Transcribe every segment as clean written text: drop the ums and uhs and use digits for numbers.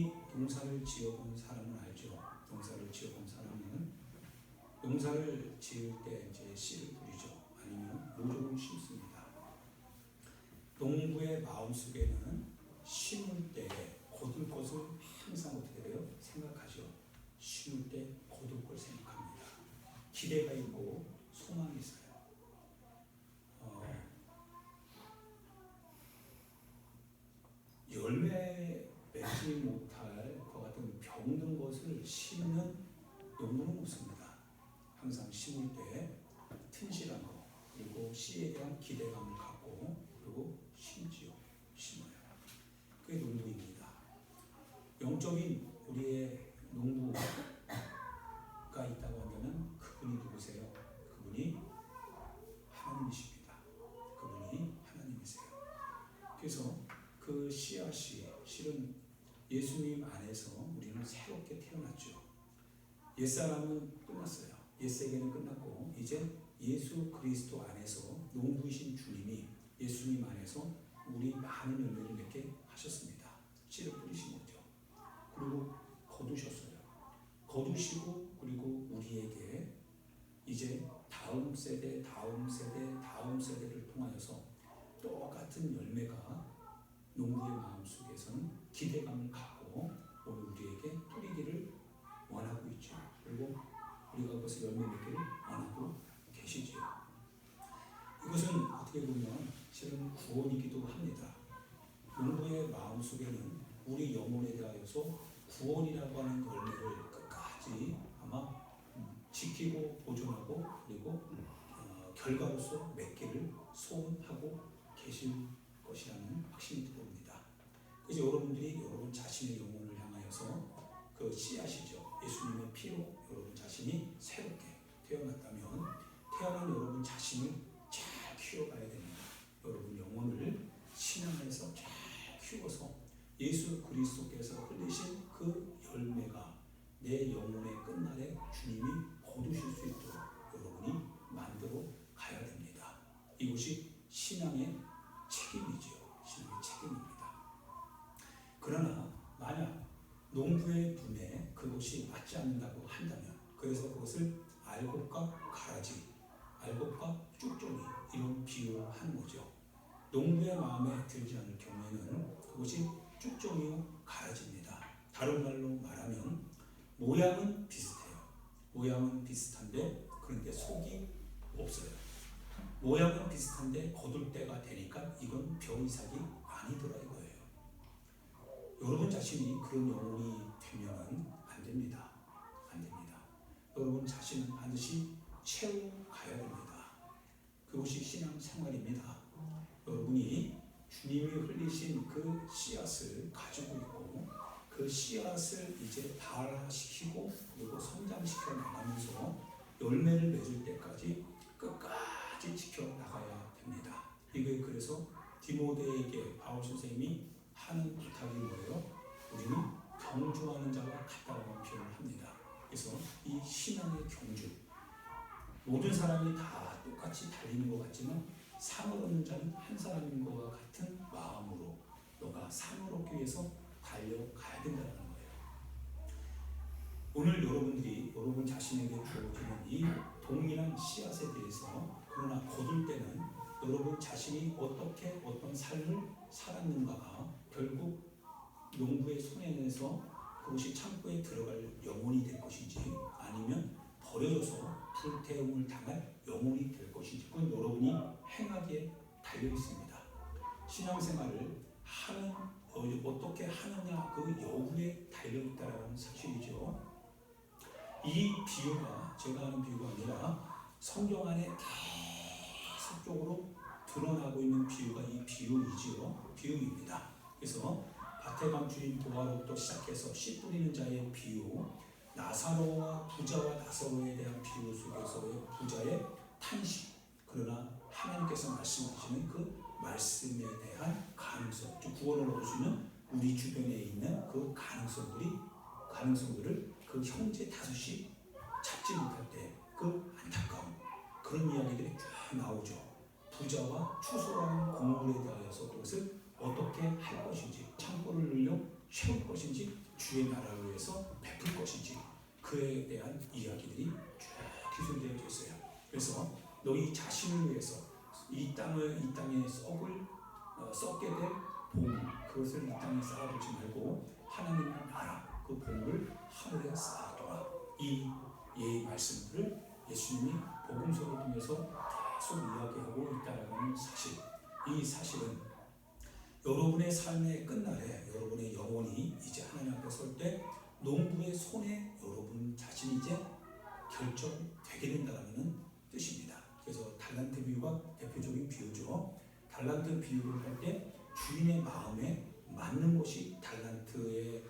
농사를 지어본 사람은 알죠. 농사를 지어본 사람은 농사를 지을 때 이제 씨를 뿌리죠. 아니면 모종을 심습니다. 농부의 마음속에는 심을 때 거둘 것을 항상 어떻게 돼요? 생각하죠. 심을 때 거둘 걸 생각합니다. 기대가 있고 소망이 있어요. 열매 맺지 못할 것 같은 병든 것을 심는 농부는 없습니다. 항상 심을 때 튼실한 거, 그리고 씨에 대한 기대감을 갖고 그리고 심어요. 그게 농부입니다. 영적인 우리의 농부가 있다고 한다면 그분이 누구세요? 그분이 하나님이십니다. 그분이 하나님이세요. 그래서 그 씨앗이 실은 예수님 안에서 우리는 새롭게 태어났죠. 옛사람은 끝났어요. 옛세계는 끝났고 이제 예수 그리스도 안에서 농부이신 주님이 예수님 안에서 우리 많은 열매를 맺게 하셨습니다. 씨를 뿌리신 거죠. 그리고 거두셨어요. 거두시고 그리고 우리에게 이제 다음 세대를 통하여서 똑같은 열매가 농부의 마음속에서는 기대감을 갖고 오늘 우리에게 뿌리기를 원하고 있죠. 그리고 우리가 그것을 열매 맺기를 원하고 계시죠. 이것은 어떻게 보면 실은 구원이기도 합니다. 농부의 마음속에는 우리 영혼에 대하여서 구원이라고 하는 열매를 끝까지 아마 지키고 보존하고 그리고 결과로서 맺기를 소원하고 계실 것이라는 확신이 들어옵니다. 그래서 여러분들이 여러분 자신의 영혼을 향하여서 그 씨앗이죠. 예수님의 피로 여러분 자신이 새롭게 태어났다면 태어난 여러분 자신을 잘 키워가야 됩니다. 여러분 영혼을 신앙에서 잘 키워서 예수 그리스도께서 흘리신 그 열매가 내 영혼의 끝날에 주님이 거두실 수 있도록 여러분이 만들어 가야 됩니다. 이것이 신앙의 책임이지요. 신앙의 책임입니다. 그러나 만약 농부의 눈에 그것이 맞지 않는다고 한다면 그래서 그것을 알곡과 가라지, 알곡과 쭉종이 이런 비유를 하는 거죠. 농부의 마음에 들지 않을 경우에는 그것이 쭉종이요 가라지입니다. 다른 말로 말하면 모양은 비슷해요. 모양은 비슷한데 그런데 속이 없어요. 모양은 비슷한데 거둘 때가 되니까 이건 벼이삭이 아니더라 이거예요. 여러분 자신이 그런 영혼이 되면 안 됩니다. 안 됩니다. 여러분 자신은 반드시 채워가야 됩니다. 그것이 신앙생활입니다. 여러분이 주님이 흘리신 그 씨앗을 가지고 있고 그 씨앗을 이제 발화시키고 그리고 성장시켜 나가면서 열매를 맺을 때까지 끝까지 지켜나가야 됩니다. 이게 그래서 디모데에게 바울 선생님이 하는 부탁이 뭐예요? 우리는 경주하는 자와 같다라는 표현을 합니다. 그래서 이 신앙의 경주, 모든 사람이 다 똑같이 달리는 것 같지만 상을 얻는 자는 한 사람인 것과 같은 마음으로 너가 상을 얻기 위해서 달려가야 된다는 거예요. 오늘 여러분들이 여러분 자신에게 주어지는 이 동일한 씨앗에 대해서 그러나 거둘 때는 여러분 자신이 어떻게 어떤 삶을 살았는가가 결국 농부의 손에서 그것이 창고에 들어갈 영혼이 될 것인지 아니면 버려져서 불태움을 당할 영혼이 될 것인지 그건 여러분이 행하기에 달려 있습니다. 신앙생활을 어떻게 하느냐 그 여부에 달려 있다라는 사실이죠. 이 비유가 제가 하는 비유가 아니라 성경 안에 계속적으로 드러나고 있는 비유가 이 비유이지요. 비유입니다. 그래서 밭에 감추인 보화로부터 시작해서 씨 뿌리는 자의 비유, 나사로와 부자와 나사로에 대한 비유 속에서의 부자의 탄식, 그러나 하나님께서 말씀하시는 그 말씀에 대한 가능성, 즉 구원을 얻을 수 있는 우리 주변에 있는 그 가능성들을 그 형제 다섯이 잡지 못할 때 그 안타까움, 그런 이야기들이 쭉 나오죠. 부자와 추수하는 공물에 대하여서 그것을 어떻게 할 것인지, 창고를 늘려 채울 것인지 주의 나라를 위해서 베풀 것인지 그에 대한 이야기들이 쭉 기술되어 있어요. 그래서 너희 자신을 위해서 이 땅에 썩게 될 봄, 그것을 이 땅에 쌓아두지 말고 하나님의 나라 그 봄을 하늘에 쌓아둬라. 이 말씀들을 예수님이 복음서를 통해서 계속 이야기하고 있다라는 사실. 이 사실은 여러분의 삶의 끝날에 여러분의 영혼이 이제 하나님 앞에 설 때 농부의 손에 여러분 자신이 이제 결정되게 된다는 뜻입니다. 그래서 달란트 비유가 대표적인 비유죠. 달란트 비유를 할 때 주인의 마음에 맞는 것이 달란트에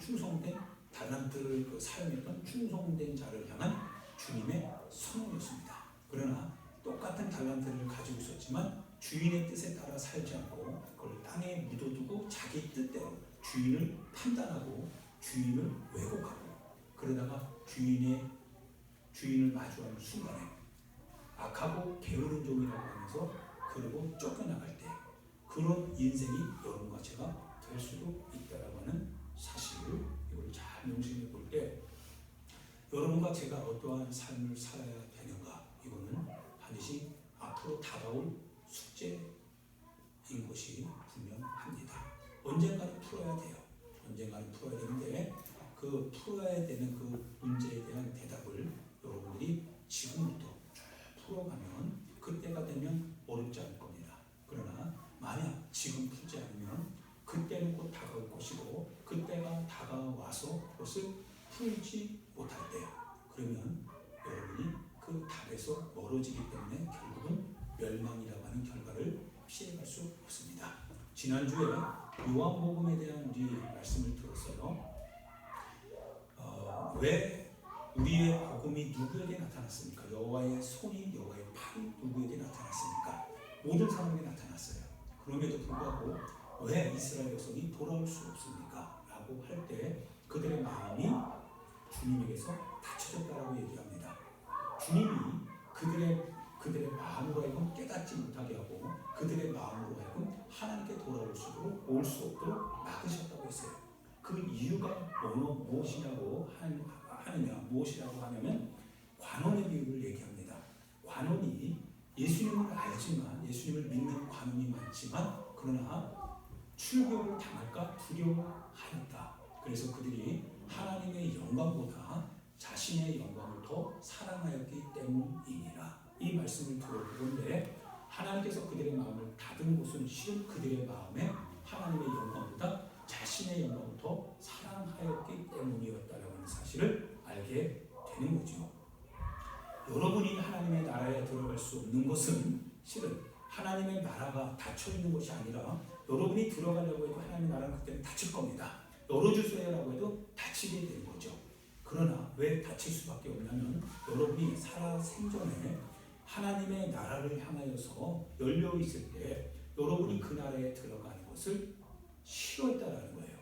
충성된 달란트를 사용했던 충성된 자를 향한 주님의 선언이었습니다. 그러나 똑같은 달란트를 가지고 있었지만 주인의 뜻에 따라 살지 않고 그걸 땅에 묻어두고 자기 뜻대로 주인을 판단하고 주인을 왜곡하고 그러다가 주인을 마주하는 순간에 악하고 게으른 종이라고 하면서 그리고 쫓겨나갈 때 그런 인생이 여러분과 제가 될 수도 있다라고 하는 사실을 이걸 잘 명심해 볼 때 여러분과 제가 어떠한 삶을 살아야 되는가 이거는 반드시 앞으로 다가올 숙제인 것이 분명합니다. 언젠가는 풀어야 돼요. 언젠가는 풀어야 되는데 그 풀어야 되는 그 문제에 대한 대답을 여러분들이 지금부터 쭉 풀어가면 그때가 되면 어렵지 않을 겁니다. 그러나 만약 지금 풀지 않으면 그때는 곧 다가올 것이고 그때가 다가와서 그것을 풀지 못할 때 그러면 여러분이 그 답에서 멀어지기 때문에 결국은 멸망이라고 하는 결과를 피해갈 수 없습니다. 지난주에 요한복음에 대한 우리 말씀을 들었어요. 왜 우리의 복음이 누구에게 나타났습니까? 여호와의 손이 여호와의 팔이 누구에게 나타났습니까? 모든 사람에게 나타났어요. 그럼에도 불구하고 왜 이스라엘 백성이 돌아올 수 없습니까? 라고 할 때 그들의 마음이 주님에게서 닫혀졌다라고 얘기합니다. 주님이 그들의 마음으로 하여금 깨닫지 못하게 하고 그들의 마음으로 하여금 하나님께 돌아올 수 없도록 막으셨다고 했어요. 그 이유가 무엇이라고 하냐면 관원의 비유를 얘기합니다. 관원이 예수님을 알지만 예수님을 믿는 관원이 많지만 그러나 출교를 당할까 두려워하였다. 그래서 그들이 하나님의 영광보다 자신의 영광을 더 사랑하였기 때문이니라. 이 말씀을 들어보는데 하나님께서 그들의 마음을 닫은 곳은 실은 그들의 마음에 하나님의 영광보다 자신의 영광을 더 사랑하였기 때문이었다라고 하는 사실을 알게 되는 거죠. 여러분이 하나님의 나라에 들어갈 수 없는 것은 실은 하나님의 나라가 닫혀 있는 것이 아니라 여러분이 들어가려고 해도 하나님의 나라는 그때는 닫힐 겁니다. 열어주세요라고 해도 닫히게 되는 거죠. 그러나 왜 닫힐 수밖에 없냐면 여러분이 살아 생전에 하나님의 나라를 향하여서 열려 있을 때 여러분이 그 나라에 들어가는 것을 싫어했다라는 거예요.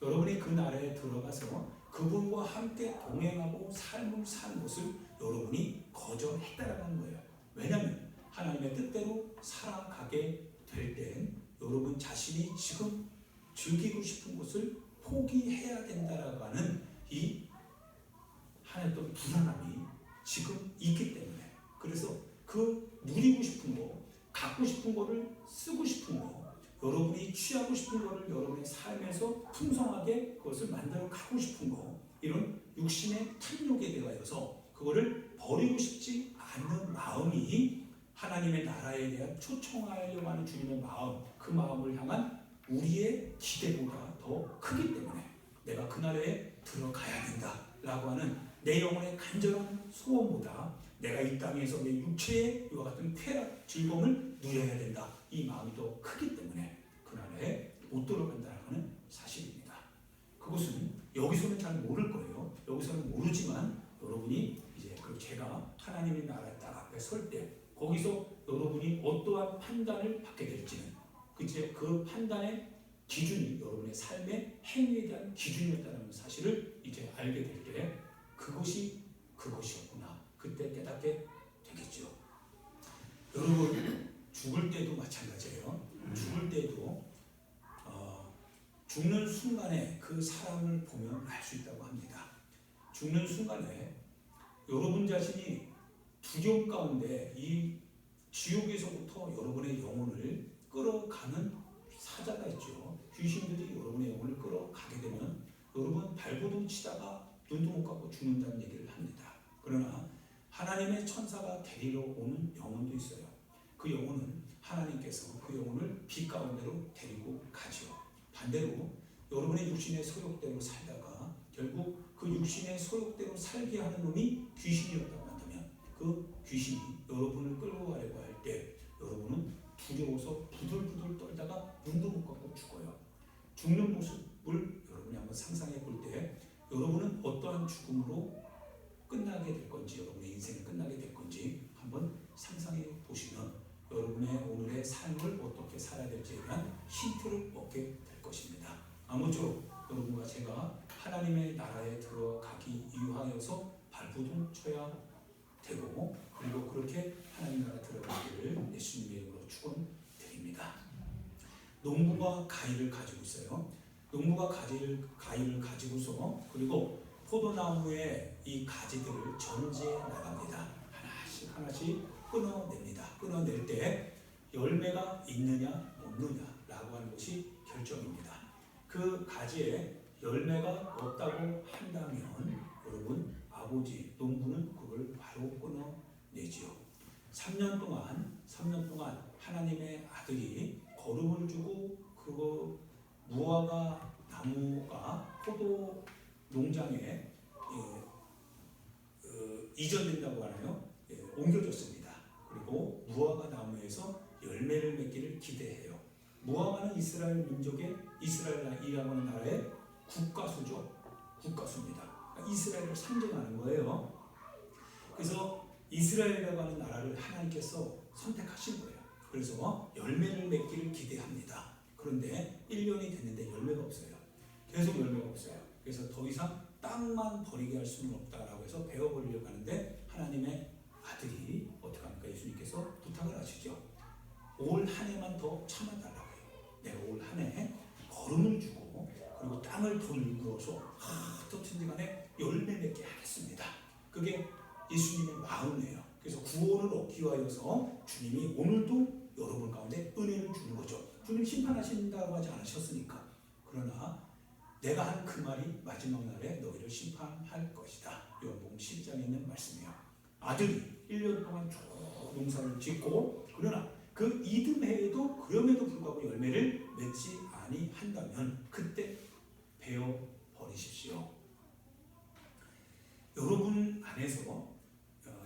여러분이 그 나라에 들어가서 그분과 함께 동행하고 삶을 사는 것을 여러분이 거절했다라는 거예요. 왜냐하면 하나님의 뜻대로 살아가게 될 땐 여러분 자신이 지금 즐기고 싶은 것을 포기해야 된다라고 하는 이 하나의 또 불안함이 지금 있기 때문에 그래서 그 누리고 싶은 거, 갖고 싶은 거를 쓰고 싶은 거, 여러분이 취하고 싶은 거를 여러분의 삶에서 풍성하게 그것을 만들어 가고 싶은 거 이런 육신의 탐욕에 대하여서 그거를 버리고 싶지 않는 마음이 하나님의 나라에 대한 초청하려고 하는 주님의 마음 그 마음을 향한 우리의 기대보다 더 크기 때문에 내가 그 나라에 들어가야 된다라고 하는 내 영혼의 간절한 소원보다 내가 이 땅에서 내 육체의 이와 같은 쾌락, 즐거움을 누려야 된다. 이 마음이 더 크기 때문에 그 나라에 못 들어간다는 하는 사실입니다. 그것은 여기서는 잘 모를 거예요. 여기서는 모르지만 여러분이 이제 제가 하나님의 나라 딱 앞에 설 때 거기서 여러분이 어떠한 판단을 받게 될지는 그 판단의 기준이 여러분의 삶의 행위에 대한 기준이었다는 사실을 이제 알게 될 때 그것이었구나. 그때 깨닫게 되겠죠. 여러분 죽을 때도 마찬가지예요. 죽을 때도 죽는 순간에 그 사람을 보면 알 수 있다고 합니다. 죽는 순간에 여러분 자신이 두려움 가운데 이 지옥에서부터 여러분의 영혼을 끌어가는 사자가 있죠. 귀신들이 여러분의 영혼을 끌어가게 되면 여러분 발버둥 치다가 눈도 못 감고 죽는다는 얘기를 합니다. 그러나 하나님의 천사가 데리러 오는 영혼도 있어요. 그 영혼은 하나님께서 그 영혼을 빛 가운데로 데리고 가죠. 반대로 여러분의 육신의 소욕대로 살다가 결국 그 육신의 소욕대로 살게 하는 놈이 귀신이었다고 한다면 그 귀신이 여러분을 끌고 가려고 할 때 여러분은 두려워서 부들부들 떨다가 눈도 못 감고 죽어요. 죽는 모습을 여러분이 한번 상상해 볼 때 여러분은 어떠한 죽음으로 끝나게 될 건지, 여러분의 인생이 끝나게 될 건지 한번 상상해 보시면 여러분의 오늘의 삶을 어떻게 살아야 될지에 대한 힌트를 얻게 될 것입니다. 아무쪼록 여러분과 제가 하나님의 나라에 들어가기 위하여서 발버둥 쳐야 되고, 그리고 그렇게 하나님 나라 들어가기를 예수님의 이름으로 축원드립니다. 농부가 가위를 가지고 있어요. 농부가 가위를 가지고서 그리고 포도나무의 이 가지들을 전지해 나갑니다. 하나씩 하나씩 끊어냅니다. 끊어낼 때 열매가 있느냐 없느냐라고 하는 것이 결정입니다. 그 가지에 열매가 없다고 한다면 여러분 아버지 농부는 그걸 바로 끊어내지요. 3년 동안 하나님의 아들이 거름을 주고 그거 무화과 나무가 포도 농장에 이전된다고 하나요? 옮겨졌습니다. 그리고 무화과 나무에서 열매를 맺기를 기대해요. 무화과는 이스라엘 민족의 이스라엘이라고 하는 나라의 국가수죠. 국가수입니다. 그러니까 이스라엘을 상징하는 거예요. 그래서 이스라엘이라고 하는 나라를 하나님께서 선택하신 거예요. 그래서 열매를 맺기를 기대합니다. 그런데 1년이 됐는데 열매가 없어요. 계속 열매가 없어요. 그래서 더 이상 땅만 버리게 할 수는 없다라고 해서 베어버리려고 하는데 하나님의 아들이 어떻게 합니까? 예수님께서 부탁을 하시죠. 올 한 해만 더 참아달라고 해요. 내가 올 한 해 거름을 주고 그리고 땅을 돌려서 어떻든지 간에 열매 맺게 하겠습니다. 그게 예수님의 마음이에요. 그래서 구원을 얻기 위하여서 주님이 오늘도 여러분 가운데 은혜를 주는 거죠. 주님 심판하신다고 하지 않으셨으니까. 그러나 내가 한 그 말이 마지막 날에 너희를 심판할 것이다. 요한복음 12장에 있는 말씀이에요. 아들이 1년 동안 쭉 농사를 짓고 그러나 그 이듬해에도 그럼에도 불구하고 열매를 맺지 아니한다면 그때 베어 버리십시오. 여러분 안에서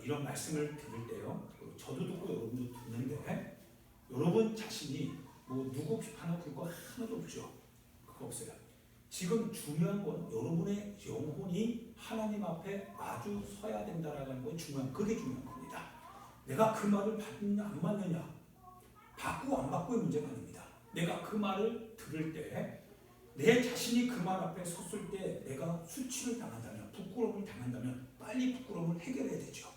이런 말씀을 들을 때요. 저도 듣고 여러분도 듣는데 여러분 자신이 뭐 누구 비판하고 그럴 거 하나도 없죠. 그거 없어요. 지금 중요한 건 여러분의 영혼이 하나님 앞에 마주 서야 된다라는 건 그게 중요한 겁니다. 내가 그 말을 받느냐 안 받느냐, 받고 안 받고의 문제가 아닙니다. 내가 그 말을 들을 때 내 자신이 그 말 앞에 섰을 때 내가 수치를 당한다면, 부끄러움을 당한다면 빨리 부끄러움을 해결해야 되죠.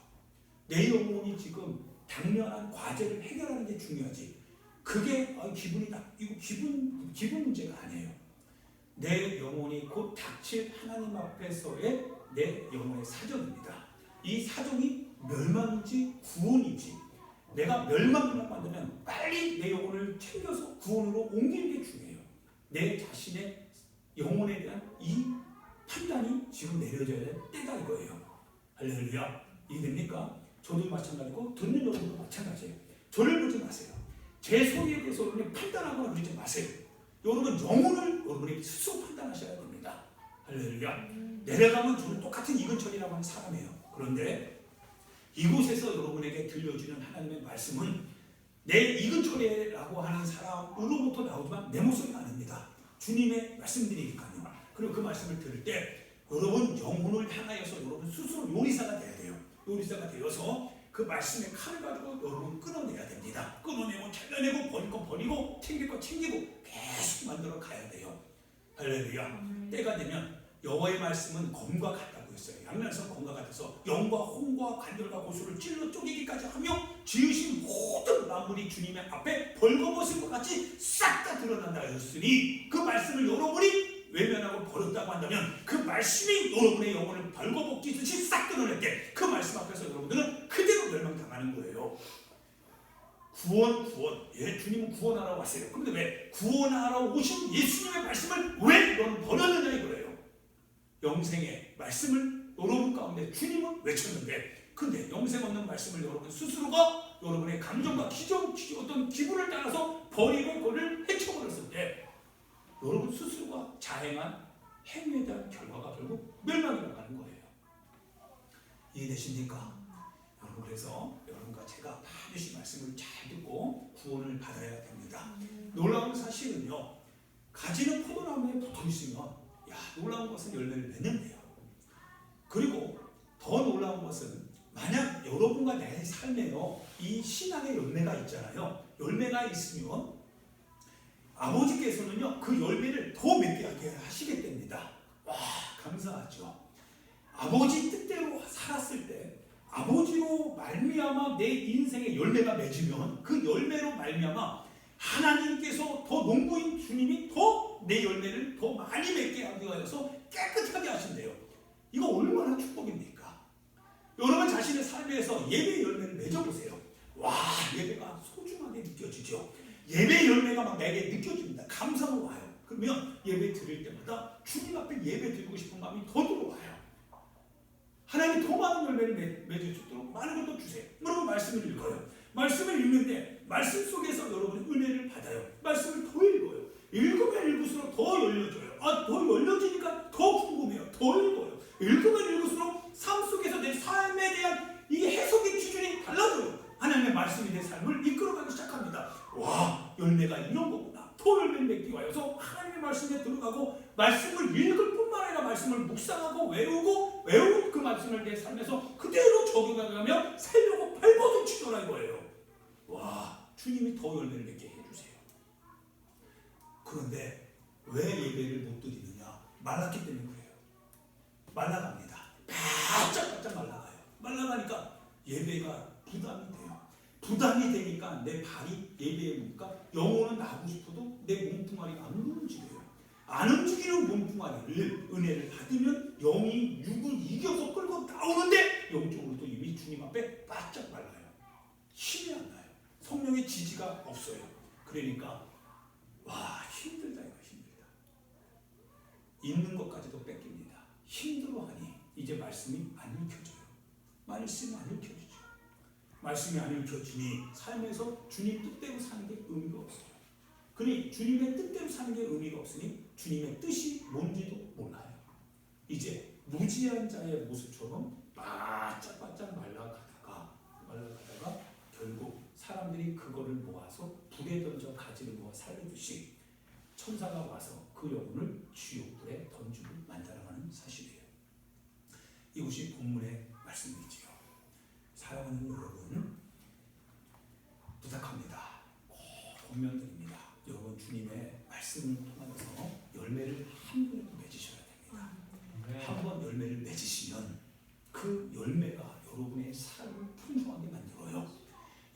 내 영혼이 지금 당면한 과제를 해결하는 게 중요하지. 그게 기분이 이거 기분 문제가 아니에요. 내 영혼이 곧 닥칠 하나님 앞에서의 내 영혼의 사정입니다. 이 사정이 멸망인지 구원인지, 내가 멸망을 만들면 빨리 내 영혼을 챙겨서 구원으로 옮기는 게 중요해요. 내 자신의 영혼에 대한 이 판단이 지금 내려져야 될 때다 이거예요. 할렐루야. 이해됩니까? 저도 마찬가지고 듣는 여러분도 마찬가지예요. 저를 보지 마세요. 제 소리에 대해서 여러분이 판단하거나 그러지 마세요. 여러분 영혼을 여러분이 스스로 판단하셔야 됩니다. 할렐루야. 내려가면 저는 똑같은 이근철이라고 하는 사람이에요. 그런데 이곳에서 여러분에게 들려주는 하나님의 말씀은 내 이근철이라고 하는 사람으로부터 나오지만 내 목소리가 아닙니다. 주님의 말씀들이니까요. 그리고 그 말씀을 들을 때 여러분 영혼을 향하여서 여러분 스스로 요리사가 돼야 돼요. 요리사가 되어서 그 말씀의 칼을 가지고 여러분 끊어내야 됩니다. 끊어내고 잘라내고 버릴 거 버리고 챙길 거 챙기고 계속 만들어 가야 돼요. 할렐루야. 때가 되면 여호와의 말씀은 검과 같다고요. 그랬어요. 양날선 검과 같아서 영과 홍과 관절과 고수를 찔러 쪼개기까지 하며 지으신 모든 만물이 주님의 앞에 벌거벗은 것 같이 싹 다 드러난다 하셨으니 그 말씀을 여러분이 외면하고 버렸다고 한다면 그 말씀이 여러분의 영혼을 벌거벗기듯이 싹 드러낼 때 그 말씀 앞에서 여러분들은 그대로 멸망당하는 거예요. 구원. 예, 주님은 구원하러 왔어요. 그런데 왜 구원하러 오신 예수님의 말씀을 왜 너는 버렸느냐 이거예요. 영생의 말씀을 여러분 가운데 주님은 외쳤는데, 근데 영생 없는 말씀을 여러분 스스로가 여러분의 감정과 어떤 기분을 따라서 버리고 그걸 헤쳐버렸을 때 여러분 스스로가 자행한 행위에 대한 결과가 결국 멸망이 나가는 거예요. 이해되십니까? 여러분, 그래서 여러분과 제가 반드시 말씀을 잘 듣고 구원을 받아야 됩니다. 놀라운 사실은요, 가지는 포도나무에 붙어있으면 놀라운 것은 열매를 맺는데요. 그리고 더 놀라운 것은 만약 여러분과 내 삶에요 이 신앙의 열매가 있잖아요. 열매가 있으면 아버지께서는요 그 열매를 더 맺게 하게 하시게 됩니다. 와, 감사하죠. 아버지 뜻대로 살았을 때 아버지로 말미암아 내 인생의 열매가 맺으면 그 열매로 말미암아 하나님께서 더 농부인 주님이 더 내 열매를 더 많이 맺게 하기 위해서 깨끗하게 하신대요. 이거 얼마나 축복입니까? 여러분 자신의 삶에서 예배 열매를 맺어보세요. 와, 예배가 소중하게 느껴지죠. 예배 열매가 막 내게 느껴집니다. 감사가 와요. 그러면 예배 드릴 때마다 주님 앞에 예배 드리고 싶은 마음이 더 들어와요. 하나님이 더 많은 열매를 맺을 수 있도록 많은 걸 더 주세요. 여러분 말씀을 읽어요. 말씀을 읽는데 말씀 속에서 여러분이 은혜를 받아요. 말씀을 더 읽어요. 읽으면 읽을수록 더 열려져요. 더 열려지니까 더 궁금해요. 더 읽어요. 읽으면 읽을수록 삶 속에서 내 삶에 대한 이 해석의 기준이 달라져요. 하나님의 말씀이 내 삶을 이끌어가기 시작합니다. 와, 열매가 이런 거구나. 더 열매를 맺기 위해서 하나님의 말씀에 들어가고 말씀을 읽을 뿐만 아니라 말씀을 묵상하고 외운 그 말씀을 내 삶에서 그대로 적용하며 살려고 발버둥치더라 이거예요. 와, 주님이 더 열매를 맺게 해주세요. 그런데 왜 예배를 못 드리느냐? 말랐기 때문에 그래요. 말라갑니다. 바짝바짝 말라가요. 말라가니까 예배가 부담이 돼요. 부담이 되니까 내 발이 예배에 묻니까 영혼은 나가고 싶어도 내 몸뚱아리가 안 움직여요. 안 움직이는 몸뚱아리를 은혜를 받으면 영이 육을 이겨서 끌고 나오는데 영적으로도 이미 주님 앞에 바짝 말라요. 힘이 안 나요. 성령의 지지가 없어요. 그러니까 와, 힘들다 이거 힘들다. 있는 것까지도 뺏깁니다. 힘들어하니 이제 말씀이 안 읽혀져요. 말씀이 안 읽혀지죠. 말씀이 안 읽혀지니 삶에서 주님 뜻대로 사는 게 의미가 없어요. 그러니 주님의 뜻대로 사는 게 의미가 없으니 주님의 뜻이 뭔지도 몰라요. 이제 무지한 자의 모습처럼 바짝바짝 말라가다가 결국 사람들이 그거를 모아서 불에 던져 가지를 모아 살려주시 천사가 와서 그 영혼을 지옥불에 던지고 만들어가는 사실이에요. 이것이 본문의 말씀이지요. 사랑하는 여러분, 부탁합니다. 꼭 권면드립니다. 여러분 주님의 말씀을 통하여서 열매를 한 번도 맺으셔야 됩니다. 한 번 열매를 맺으시면 그 열매가 여러분의 삶을 풍성하게 만들어요.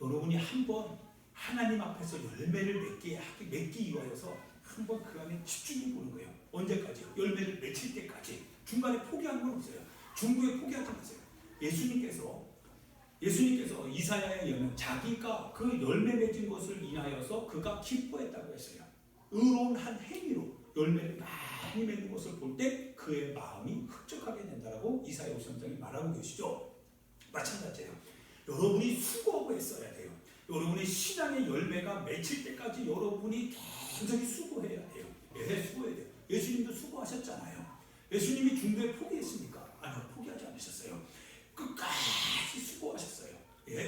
여러분이 한 번 하나님 앞에서 열매를 맺기 위하여서 한 번 그 안에 집중해 보는 거예요. 언제까지요? 열매를 맺힐 때까지. 중간에 포기하는 건 없어요. 중부에 포기하지 마세요. 예수님께서 이사야에 의하면 자기가 그 열매 맺은 것을 인하여서 그가 기뻐했다고 했어요. 의로운 한 행위로 열매를 많이 맺는 것을 볼 때 그의 마음이 흡족하게 된다라고 이사야 53장이 말하고 계시죠. 마찬가지예요. 여러분이 수고하고 있어야 돼요. 여러분의 신앙의 열매가 맺힐 때까지 여러분이 굉장히 수고해야 돼요. 수고해야 돼요. 예수님도 수고하셨잖아요. 예수님이 중도에 포기했습니까? 아니요, 포기하지 않으셨어요. 끝까지 수고하셨어요.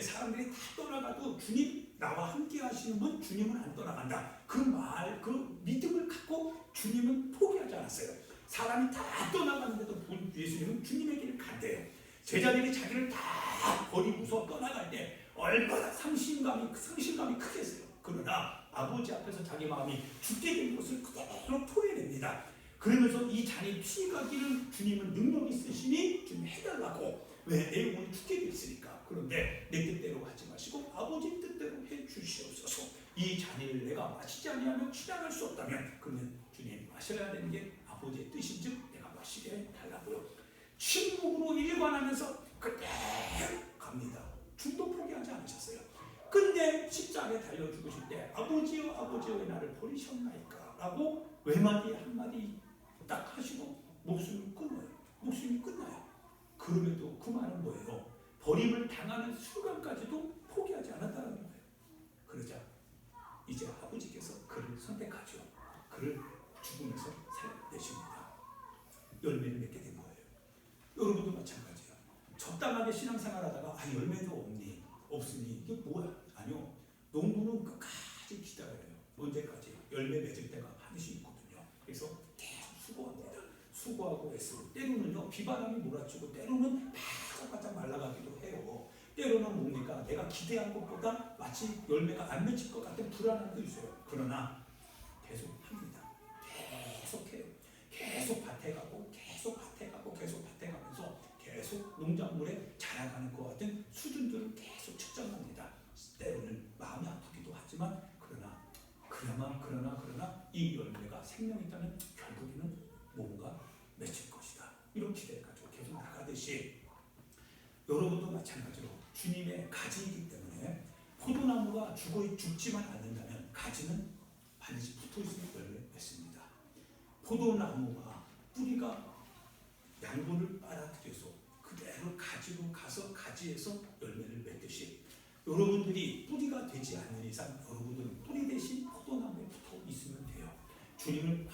사람들이 다 떠나가도 주님 나와 함께 하시는 분 주님은 안 떠나간다. 그 믿음을 갖고 주님은 포기하지 않았어요. 사람이 다 떠나가는데도 예수님은 주님의 길을 간대요. 제자들이 자기를 다 버리고서 떠나갈 때 얼마나 상실감이 크겠어요. 그러나 아버지 앞에서 자기 마음이 죽게 된 것을 그대로 토해냅니다. 그러면서 이 잔이 피가기를 주님은 능력 있으시니 좀 해달라고. 왜? 내 영혼이 죽게 돼 있으니까. 그런데 내 뜻대로 하지 마시고 아버지 뜻대로 해 주시옵소서. 이 잔을 내가 마시지 아니하면 취량할 수 없다면 그러면 주님 마셔야 되는 게 아버지의 뜻인즉 내가 마시게 달라고요. 침묵으로 일관하면서 그대로 갑니다. 죽도 포기하지 않으셨어요. 근데 십자가에 달려 죽으실 때 아버지여 아버지여 왜 나를 버리셨나이까 라고 외마디 한마디 딱 하시고 목숨이 끊어요. 목숨이 끝나요. 그럼에도 그 말은 뭐예요? 버림을 당하는 순간까지도 포기하지 않았다는 거예요. 그러자 이제 아버지께서 그를 선택하죠. 그를 죽음에서 살려내십니다. 열매를 맺게 된 거예요. 여러분도 마찬가지예요. 적당하게 신앙생활하다가 열매도 없니? 없으니 이게 뭐야? 아니요. 농부는 끝까지 기다려요. 언제까지? 열매 맺을 때가 반드시 있거든요. 그래서 계속 수고합니다. 수고하고 애쓰고 때로는요 비바람이 몰아치고 때로는 바짝바짝 말라가기도 해요. 때로는 뭡니까? 내가 기대한 것보다 마치 열매가 안 맺힐 것 같은 불안함도 있어요. 그러나 계속 합니다. 계속해요. 계속 밭에 가고 계속 밭에 가고 계속 밭에 가면서 계속 농작물에 자라가는 것 같은 수준들을 계속 측정합니다. 때로는 마음이 아프기도 하지만 그러나 이 열매가 생명이 있다면 결국에는 뭔가 맺힐 것이다. 이런 기대를 가지고 계속 나가듯이 여러분도 마찬가지로 주님의 가지이기 때문에 포도나무가 죽지만 않는다면 가지는 반드시 붙어있으면 열매를 맺습니다. 포도나무가 뿌리가 양분을 빨아들여서 그대로 가지로 가서 가지에서 열매를 맺듯이 여러분들이 뿌리가 되지 않는 이상 여러분들은 뿌리 대신 포도나무에 붙어 있으면 돼요. 주님을 막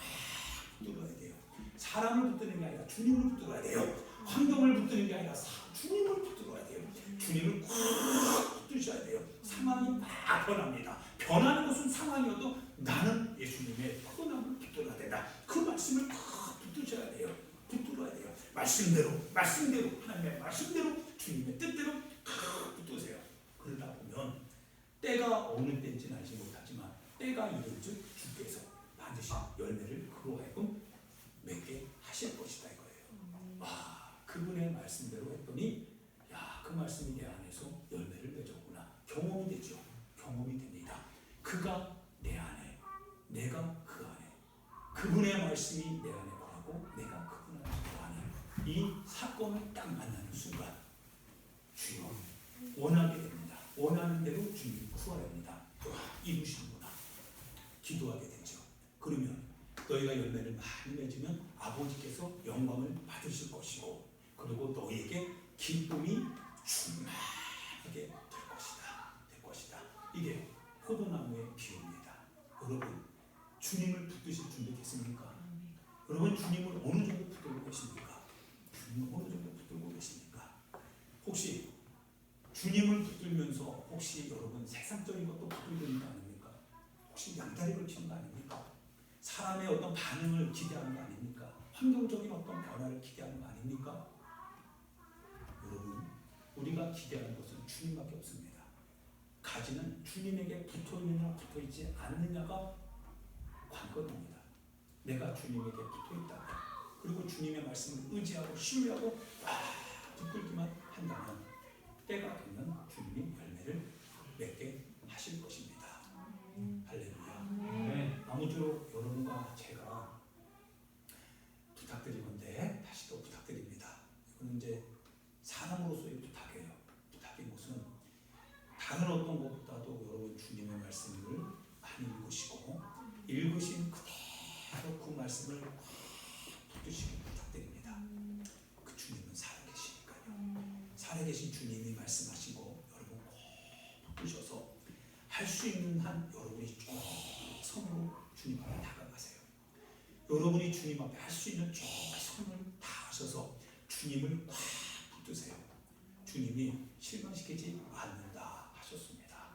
붙들어야 돼요. 사람을 붙드는 게 아니라 주님을 붙들어야 돼요. 환경을 붙드는 게 아니라 주님을 붙들어야 돼요. 주님을 꽉 붙드셔야 돼요. 상황이 막 변합니다. 변하는 것은 상황이어도 나는 예수님의 포도나무를 붙들어야 된다. 그 말씀을 꽉 붙드셔야 돼요. 붙들어야 돼요. 말씀대로 하나님의 말씀대로 주님의 뜻대로 꽉 붙드세요. 그러다 보면 때가 어느 때인지는 알지 못하지만 때가 이른즉 주께서 반드시 열매를 그로 하여금 맺게 하실 것이다 이거예요. 그분의 말씀대로 했더니 그 말씀이 내 안에서 열매를 맺었구나. 경험이 되죠. 경험이 됩니다. 그가 내 안에, 내가 그 안에. 그분의 말씀이 내 안에 거하고 내가 그분 안에. 이 사건을 딱 만나는 순간 주여 원하게 됩니다. 원하는 대로 주님 구하렵니다. 이루시는구나. 기도하게 되죠. 그러면 너희가 열매를 많이 맺으면 아버지께서 영광을 받으실 것이고 그리고 너희에게 기쁨이 충만하게 될 것이다. 이게 포도나무의 비유입니다. 여러분 주님을 붙드실 준비 됐습니까? 여러분 주님을 어느 정도 붙들고 계십니까? 주님을 어느 정도 붙들고 계십니까? 혹시 주님을 붙들면서 혹시 여러분 세상적인 것도 붙들고 거 아닙니까? 혹시 양다리 걸치는 거 아닙니까? 사람의 어떤 반응을 기대하는 거 아닙니까? 환경적인 어떤 변화를 기대하는 거 아닙니까? 여러분 우리가 기대하는 것은 주님밖에 없습니다. 가지는 주님에게 붙어있느냐 붙어있지 않느냐가 관건입니다. 내가 주님에게 붙어있다 그리고 주님의 말씀을 의지하고 신뢰하고 붙들기만 한다면 때가 되면 주님이 열매를 맺게 하실 것입니다. 할렐루야. 아무쪼록 여러분과 제가 부탁드린 건데 다시 또 부탁드립니다. 이거는 이제 사람으로서의 부탁이에요. 부탁인 것은 다른 어떤 것보다도 여러분 주님의 말씀을 많이 읽으시고 읽으신 그대로 그 말씀을 붙드시길 부탁드립니다. 그 주님은 살아계시니까요. 살아계신 주님이 말씀하시고 여러분 꼭 붙드셔서 할 수 있는 한 여러분이 쭉 손으로 주님 앞에 다가가세요. 여러분이 주님 앞에 할 수 있는 쭉 손을 다 하셔서 주님을 꽉 붙드세요. 주님이 실망시키지 않는다 하셨습니다.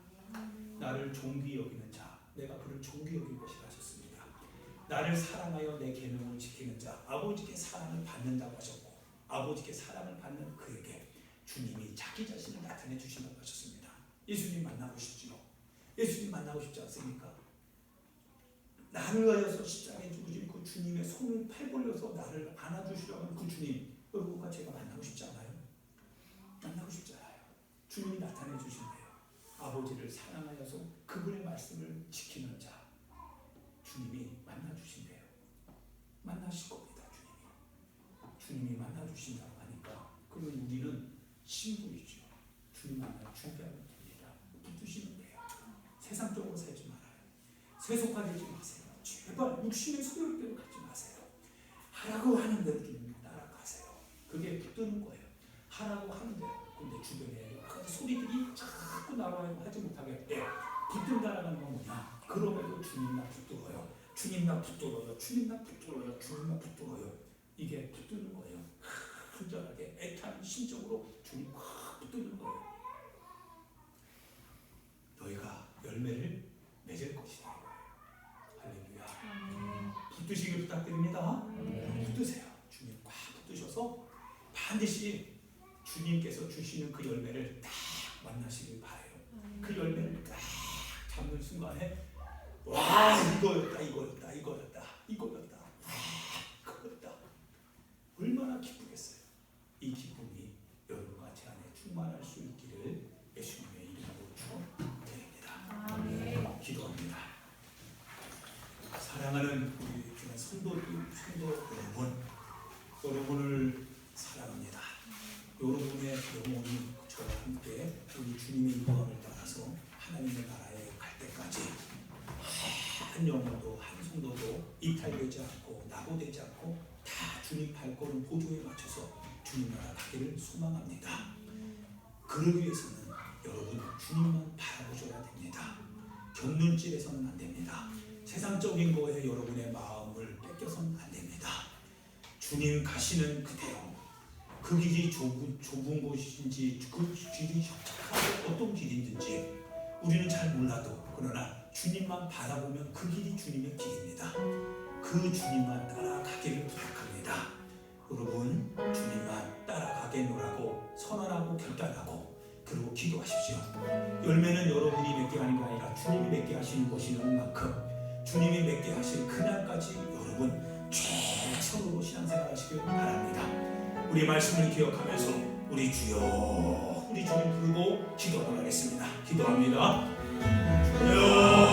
나를 존귀 여기는 자 내가 그를 존귀 여길 것이라 하셨습니다. 나를 사랑하여 내 계명을 지키는 자 아버지께 사랑을 받는다고 하셨고 아버지께 사랑을 받는 그에게 주님이 자기 자신을 나타내 주신다고 하셨습니다. 예수님 만나고 싶지요? 예수님 만나고 싶지 않습니까? 나를 위하여서 십자가에 죽으신 그 주님의 손을 패벌려서 나를 안아주시려고 하는 그 주님, 여러분과 제가 만나고 싶지 않아요? 만나고 싶지 않아요. 주님이 나타내 주신대요. 아버지를 사랑하여서 그분의 말씀을 지키는 자, 주님이 만나 주신대요. 만나실 겁니다. 주님이 만나 주신다고 하니까 그러면 우리는 신부이죠. 주님 만나 준비하면 됩니다. 붙드시면 돼요. 세상적으로 살지 말아요. 세속화되지 마세요. 제발 육신의 소욕대로 가지 마세요. 하라고 하는 대로 좀 따라가세요. 그게 붙드는 거예요. 하라고 하는 대로. 근데 주변에 큰 소리들이 자꾸 나와요. 하지 못하게 붙든다라는 건 뭐냐? 그러면서 주님 나 붙들어요. 주님 나 붙들어요. 주님 나 붙들어요. 주님 나 붙들어요. 이게 붙드는 거예요. 간절하게 애타는 심정으로 주님 확 붙드는 거예요. 너희가 열매를 맺을 것이다. 할렐루야. 붙드시길 부탁드립니다. 붙드세요. 주님 꽉 붙드셔서 반드시 주님께서 주시는 그 열매를 딱 만나시길 바라요. 그 열매를 딱 잡는 순간에 와 이거였다 이거였다 이거였다 이거였다 와 그거였다. 얼마나 기쁘겠어요. 이 기쁨이 여러분과 제 안에 충만할 수 있기를 예수님의 이름으로 축원드립니다. 기도합니다. 사랑하는 우리 귀한 성도 여러분을 사랑합니다. 여러분의 영혼이 저와 함께 우리 주님의 영광을 따라서 하나님의 나라에 갈 때까지 한 영혼도 한 성도도 이탈되지 않고 낙오되지 않고 다 주님 발걸음 보조에 맞춰서 주님 나라 가기를 소망합니다. 그러기 위해서는 여러분 주님만 바라보셔야 됩니다. 곁눈질해서는 안 됩니다. 세상적인 거에 여러분의 마음을 뺏겨서는 안 됩니다. 주님 가시는 그대로 그 길이 좁은 곳인지 그 길이 협착하고 어떤 길인지 우리는 잘 몰라도 그러나 주님만 바라보면 그 길이 주님의 길입니다. 그 주님만 따라가기를 부탁합니다. 여러분 주님만 따라가겠노라고 선언하고 결단하고 그리고 기도하십시오. 열매는 여러분이 맺게 하는 게 아니라 주님이 맺게 하시는 것이는 만큼 주님이 맺게 하실 그날까지 여러분 최선으로 신앙생활 하시길 바랍니다. 우리 말씀을 기억하면서 우리 주여 우리 주님 부르고 기도하도록 하겠습니다. 기도합니다. 주여